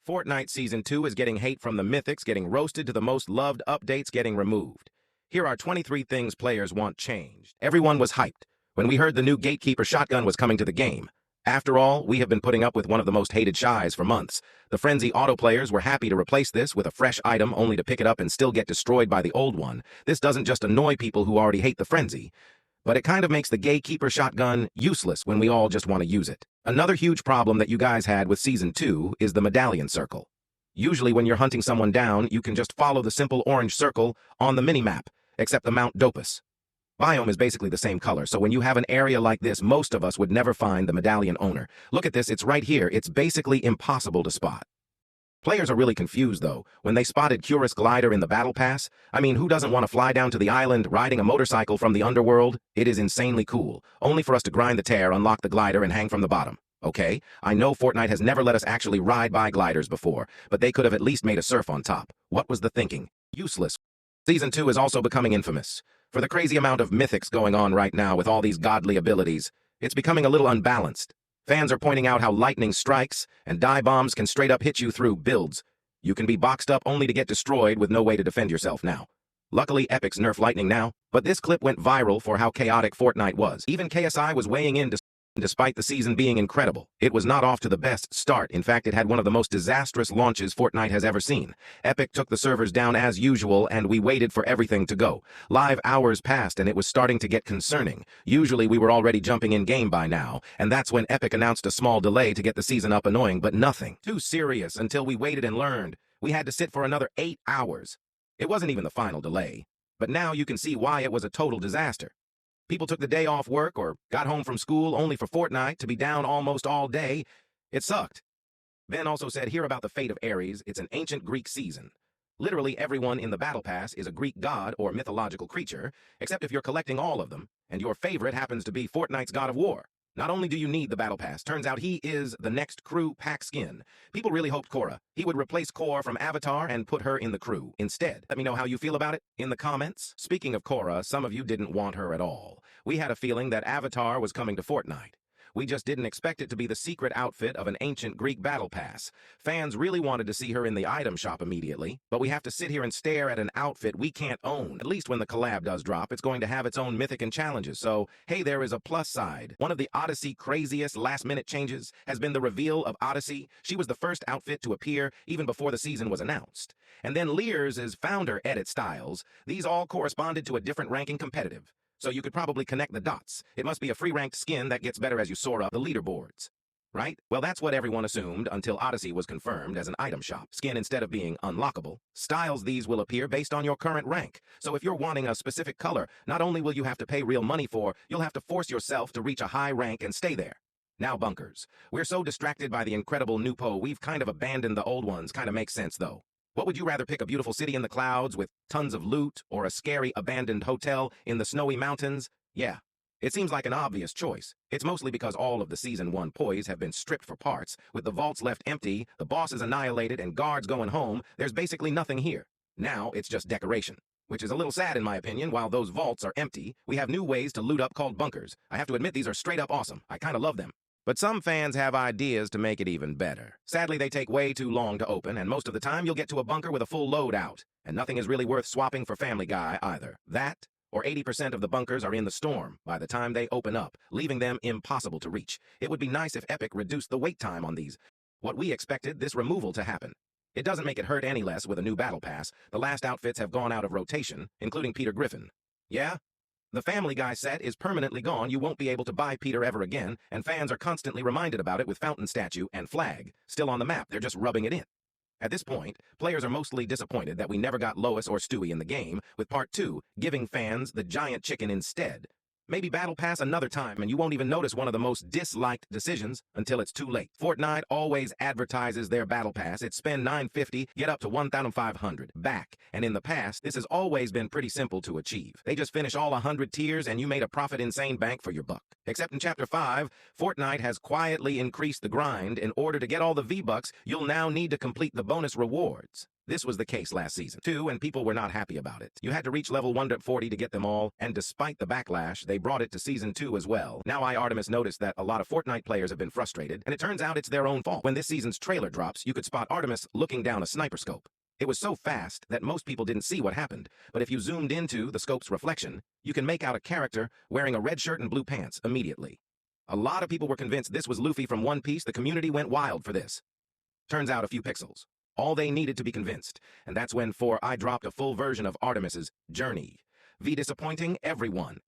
Fortnite Season 2 is getting hate from the mythics getting roasted to the most loved updates getting removed. Here are 23 things players want changed. Everyone was hyped when we heard the new Gatekeeper shotgun was coming to the game. After all, we have been putting up with one of the most hated shies for months. The Frenzy auto players were happy to replace this with a fresh item only to pick it up and still get destroyed by the old one. This doesn't just annoy people who already hate the Frenzy, but it kind of makes the Gatekeeper shotgun useless when we all just want to use it. Another huge problem that you guys had with Season 2 is the medallion circle. Usually when you're hunting someone down, you can just follow the simple orange circle on the minimap, except the Mount Dopus. Biome is basically the same color, so when you have an area like this, most of us would never find the medallion owner. Look at this, it's right here. It's basically impossible to spot. Players are really confused, though, when they spotted Curus Glider in the Battle Pass. I mean, who doesn't want to fly down to the island riding a motorcycle from the underworld? It is insanely cool, only for us to grind the tear, unlock the glider, and hang from the bottom. Okay, I know Fortnite has never let us actually ride by gliders before, but they could have at least made a surf on top. What was the thinking? Useless. Season 2 is also becoming infamous for the crazy amount of mythics going on right now with all these godly abilities. It's becoming a little unbalanced. Fans are pointing out how lightning strikes and die bombs can straight up hit you through builds. You can be boxed up only to get destroyed with no way to defend yourself now. Luckily, Epic's nerf lightning now, but this clip went viral for how chaotic Fortnite was. Even KSI was weighing in despite the season being incredible. It was not off to the best start. In fact, it had one of the most disastrous launches Fortnite has ever seen. Epic took the servers down as usual, and we waited for everything to go. Live hours passed, and it was starting to get concerning. Usually, we were already jumping in-game by now, and that's when Epic announced a small delay to get the season up. Annoying, but nothing too serious until we waited and learned. We had to sit for another 8 hours. It wasn't even the final delay, but now you can see why it was a total disaster. People took the day off work or got home from school only for Fortnite to be down almost all day. It sucked. Ben also said here about the fate of Ares. It's an ancient Greek season. Literally everyone in the Battle Pass is a Greek god or mythological creature, except if you're collecting all of them, and your favorite happens to be Fortnite's God of War. Not only do you need the Battle Pass, turns out he is the next crew pack skin. People really hoped Korra. He would replace Korra from Avatar and put her in the crew instead. Let me know how you feel about it in the comments. Speaking of Korra, some of you didn't want her at all. We had a feeling that Avatar was coming to Fortnite. We just didn't expect it to be the secret outfit of an ancient Greek battle pass. Fans really wanted to see her in the item shop immediately, but we have to sit here and stare at an outfit we can't own. At least when the collab does drop, it's going to have its own mythic and challenges, so hey, there is a plus side. One of the Odyssey craziest last-minute changes has been the reveal of Odyssey. She was the first outfit to appear even before the season was announced. And then Lears' founder edit styles. These all corresponded to a different ranking competitive. So you could probably connect the dots. It must be a free-ranked skin that gets better as you soar up the leaderboards. Right? Well, that's what everyone assumed until Odyssey was confirmed as an item shop skin instead of being unlockable. Styles these will appear based on your current rank. So if you're wanting a specific color, not only will you have to pay real money for, you'll have to force yourself to reach a high rank and stay there. Now bunkers. We're so distracted by the incredible Nupo, we've kind of abandoned the old ones. Kind of makes sense, though. What would you rather pick, a beautiful city in the clouds with tons of loot or a scary abandoned hotel in the snowy mountains? Yeah, it seems like an obvious choice. It's mostly because all of the Season 1 poise have been stripped for parts, with the vaults left empty, the bosses annihilated, and guards going home. There's basically nothing here. Now it's just decoration, which is a little sad in my opinion. While those vaults are empty, we have new ways to loot up called bunkers. I have to admit these are straight up awesome. I kind of love them. But some fans have ideas to make it even better. Sadly, they take way too long to open, and most of the time you'll get to a bunker with a full loadout, and nothing is really worth swapping for Family Guy either. That, or 80% of the bunkers are in the storm by the time they open up, leaving them impossible to reach. It would be nice if Epic reduced the wait time on these. What we expected this removal to happen. It doesn't make it hurt any less with a new battle pass. The last outfits have gone out of rotation, including Peter Griffin. Yeah? The Family Guy set is permanently gone. You won't be able to buy Peter ever again, and fans are constantly reminded about it with Fountain Statue and Flag still on the map. They're just rubbing it in. At this point, players are mostly disappointed that we never got Lois or Stewie in the game, with Part 2 giving fans the giant chicken instead. Maybe Battle Pass another time, and you won't even notice one of the most disliked decisions until it's too late. Fortnite always advertises their Battle Pass. It's spend $9.50, get up to $1,500 back. And in the past, this has always been pretty simple to achieve. They just finish all 100 tiers, and you made a profit insane bank for your buck. Except in Chapter 5, Fortnite has quietly increased the grind. In order to get all the V-Bucks, you'll now need to complete the bonus rewards. This was the case last season, too, and people were not happy about it. You had to reach level 140 to get them all, and despite the backlash, they brought it to Season 2 as well. Now Artemis noticed that a lot of Fortnite players have been frustrated, and it turns out it's their own fault. When this season's trailer drops, you could spot Artemis looking down a sniper scope. It was so fast that most people didn't see what happened, but if you zoomed into the scope's reflection, you can make out a character wearing a red shirt and blue pants immediately. A lot of people were convinced this was Luffy from One Piece. The community went wild for this. Turns out a few pixels. All they needed to be convinced, and that's when I dropped a full version of Artemis's journey. Disappointing everyone.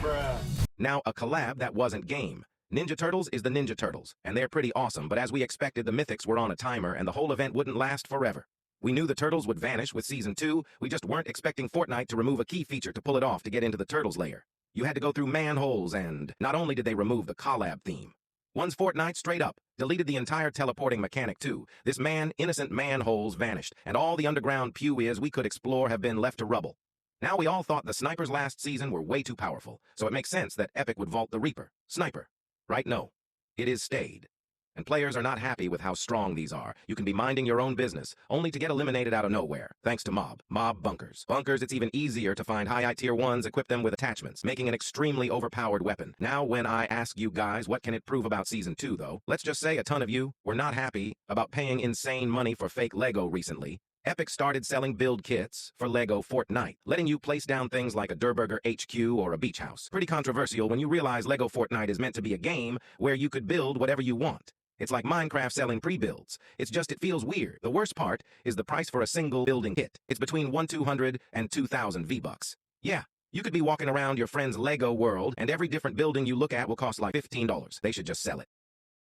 Bruh. Now, a collab that wasn't game. Ninja Turtles is the Ninja Turtles, and they're pretty awesome, but as we expected, the mythics were on a timer, and the whole event wouldn't last forever. We knew the Turtles would vanish with Season 2, we just weren't expecting Fortnite to remove a key feature to pull it off to get into the Turtles layer. You had to go through manholes, and not only did they remove the collab theme, once Fortnite straight up deleted the entire teleporting mechanic too. This innocent manholes vanished, and all the underground pews we could explore have been left to rubble. Now we all thought the snipers last season were way too powerful, so it makes sense that Epic would vault the Reaper. Sniper. Right? No. It is stayed. And players are not happy with how strong these are. You can be minding your own business, only to get eliminated out of nowhere, thanks to mob bunkers. Bunkers, it's even easier to find high tier ones, equip them with attachments, making an extremely overpowered weapon. Now, when I ask you guys what can it prove about Season 2, though, let's just say a ton of you were not happy about paying insane money for fake Lego recently. Epic started selling build kits for Lego Fortnite, letting you place down things like a Durburger HQ or a beach house. Pretty controversial when you realize Lego Fortnite is meant to be a game where you could build whatever you want. It's like Minecraft selling pre-builds. It feels weird. The worst part is the price for a single building kit. It's between 1,200 and 2,000 V-Bucks. Yeah, you could be walking around your friend's Lego world and every different building you look at will cost like $15. They should just sell it.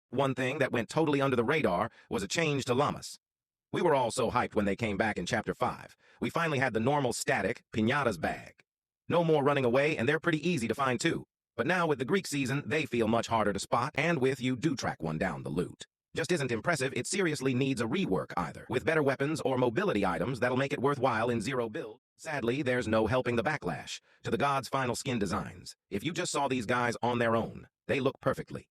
One thing that went totally under the radar was a change to llamas. We were all so hyped when they came back in Chapter 5. We finally had the normal static Piñatas bag. No more running away, and they're pretty easy to find too. But now with the Greek season, they feel much harder to spot, and with you do track one down the loot. Just isn't impressive, it seriously needs a rework either, with better weapons or mobility items that'll make it worthwhile in zero build. Sadly, there's no helping the backlash to the gods' final skin designs. If you just saw these guys on their own, they look perfectly.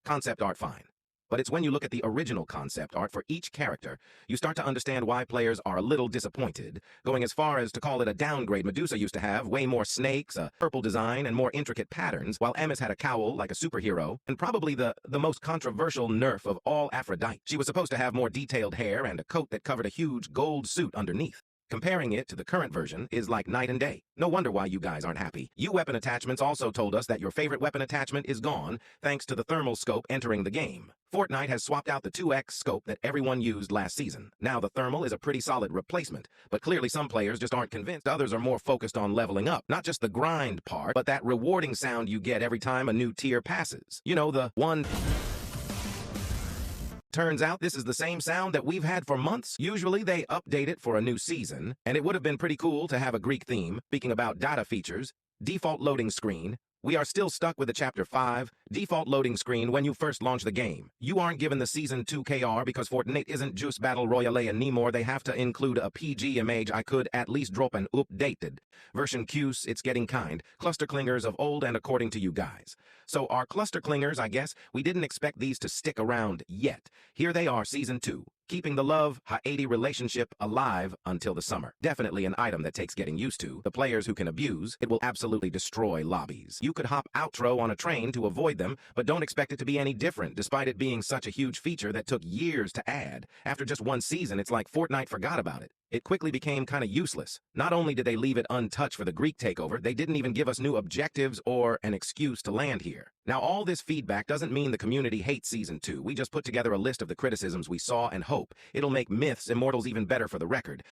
Concept art fine. But it's when you look at the original concept art for each character, you start to understand why players are a little disappointed, going as far as to call it a downgrade. Medusa used to have way more snakes, a purple design, and more intricate patterns, while Emis had a cowl like a superhero, and probably the most controversial nerf of all, Aphrodite. She was supposed to have more detailed hair and a coat that covered a huge gold suit underneath. Comparing it to the current version is like night and day. No wonder why you guys aren't happy. You weapon attachments also told us that your favorite weapon attachment is gone, thanks to the thermal scope entering the game. Fortnite has swapped out the 2x scope that everyone used last season. Now the thermal is a pretty solid replacement, but clearly some players just aren't convinced. Others are more focused on leveling up. Not just the grind part, but that rewarding sound you get every time a new tier passes. You know, the one... Turns out this is the same sound that we've had for months. Usually they update it for a new season, and it would have been pretty cool to have a Greek theme. Speaking about data features, default loading screen. We are still stuck with the Chapter 5 default loading screen when you first launch the game. You aren't given the Season 2 KR because Fortnite isn't just Battle Royale anymore. They have to include a PG image. I could at least drop an updated version. Cuse, it's getting kind. Cluster clingers of old and according to you guys. So our cluster clingers, I guess, we didn't expect these to stick around yet. Here they are, Season 2. Keeping the love Haiti relationship alive until the summer. Definitely an item that takes getting used to. The players who can abuse, it will absolutely destroy lobbies. You could hop outro on a train to avoid them, but don't expect it to be any different, despite it being such a huge feature that took years to add. After just one season, it's like Fortnite forgot about it. It quickly became kind of useless. Not only did they leave it untouched for the Greek takeover, they didn't even give us new objectives or an excuse to land here. Now, all this feedback doesn't mean the community hates Season 2. We just put together a list of the criticisms we saw and hope it'll make Myths Immortals even better for the record.